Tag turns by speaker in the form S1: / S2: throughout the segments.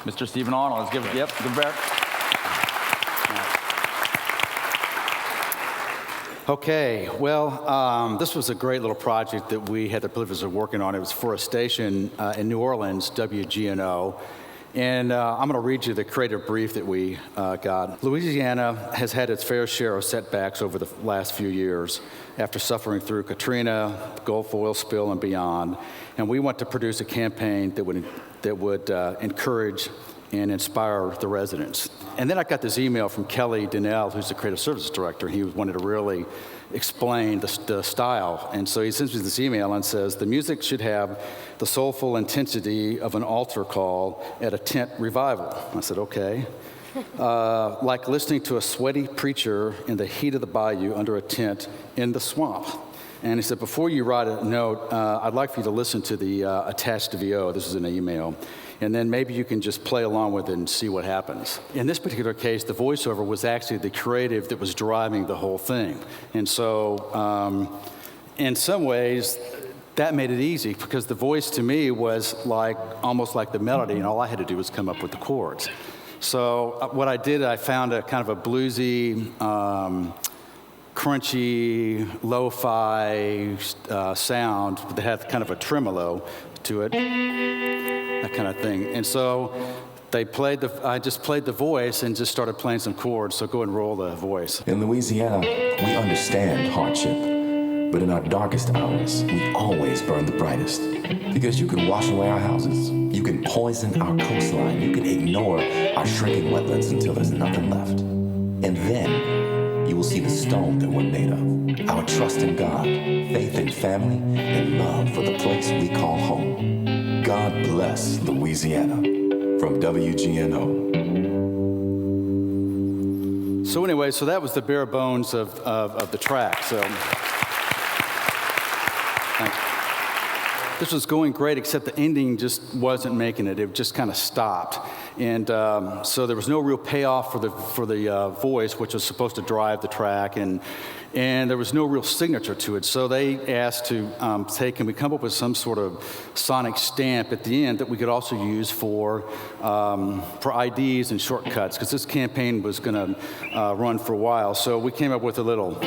S1: Mr. Stephen Arnold. Let's give it, yep, give it back.
S2: Okay, well, this was a great little project that we had the privilege of working on. It was for a station in New Orleans, WGNO. And I'm going to read you the creative brief that we got. Louisiana has had its fair share of setbacks over the last few years after suffering through Katrina, Gulf oil spill, and beyond. And we want to produce a campaign that would encourage and inspire the residents. And then I got this email from Kelly Donnell, who's the creative services director. He wanted to really explain the style. And so he sends me this email and says, the music should have the soulful intensity of an altar call at a tent revival. I said, okay. Like listening to a sweaty preacher in the heat of the bayou under a tent in the swamp. And he said, before you write a note, I'd like for you to listen to the attached VO. This is an email. And then maybe you can just play along with it and see what happens. In this particular case, the voiceover was actually the creative that was driving the whole thing. And so in some ways, that made it easy because the voice to me was like almost like the melody, and all I had to do was come up with the chords. So what I did, I found a kind of a bluesy, crunchy, lo-fi sound that had kind of a tremolo to it, that kind of thing. And so I just played the voice and just started playing some chords, so go ahead and roll the voice.
S3: In Louisiana, we understand hardship, but in our darkest hours, we always burn the brightest. Because you can wash away our houses, you can poison our coastline, you can ignore our shrinking wetlands until there's nothing left. And then you will see the stone that we're made of, our trust in God, faith in family, and love for the place we call home. God bless Louisiana. From WGNO.
S2: So anyway, so that was the bare bones of the track. So this was going great, except the ending just wasn't making it. It just kind of stopped. And so there was no real payoff for the voice, which was supposed to drive the track, and there was no real signature to it. So they asked to can we come up with some sort of sonic stamp at the end that we could also use for IDs and shortcuts, because this campaign was going to run for a while. So we came up with a little.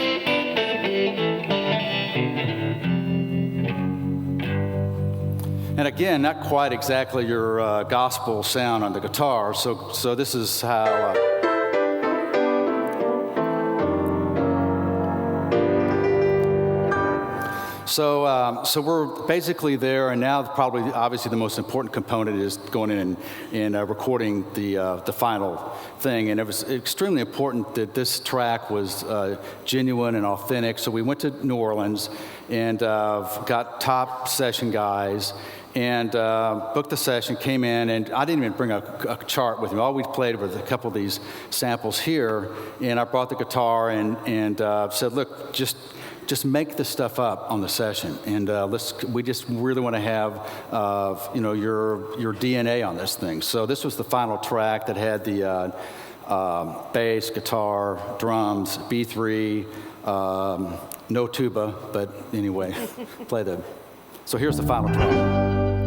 S2: And again, not quite exactly your gospel sound on the guitar. So this is how. So we're basically there, and now probably obviously the most important component is going in and recording the final thing. And it was extremely important that this track was genuine and authentic. So we went to New Orleans and got top session guys and booked the session, came in, and I didn't even bring a chart with me. All we played was a couple of these samples here, and I brought the guitar and said, look, just make this stuff up on the session, and we just really want to have your DNA on this thing. So this was the final track that had the bass, guitar, drums, B3, no tuba, but anyway, so here's the final track.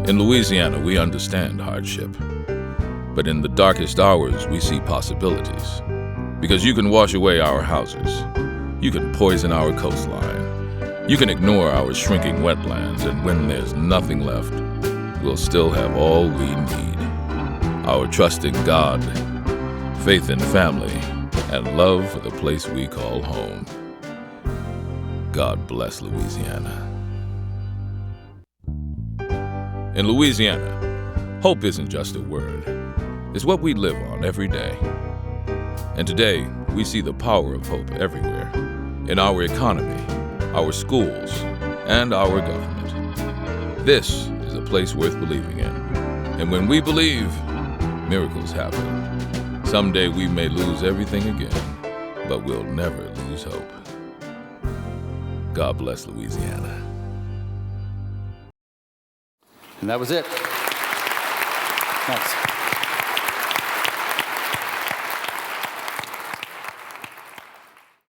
S4: In Louisiana, we understand hardship, but in the darkest hours, we see possibilities. Because you can wash away our houses. You can poison our coastline. You can ignore our shrinking wetlands, and when there's nothing left, we'll still have all we need. Our trust in God, faith in family, and love for the place we call home. God bless Louisiana. In Louisiana, hope isn't just a word. It's what we live on every day. And today, we see the power of hope everywhere, in our economy, our schools, and our government. This is a place worth believing in. And when we believe, miracles happen. Someday we may lose everything again, but we'll never lose hope. God bless Louisiana.
S2: And that was it. Thanks.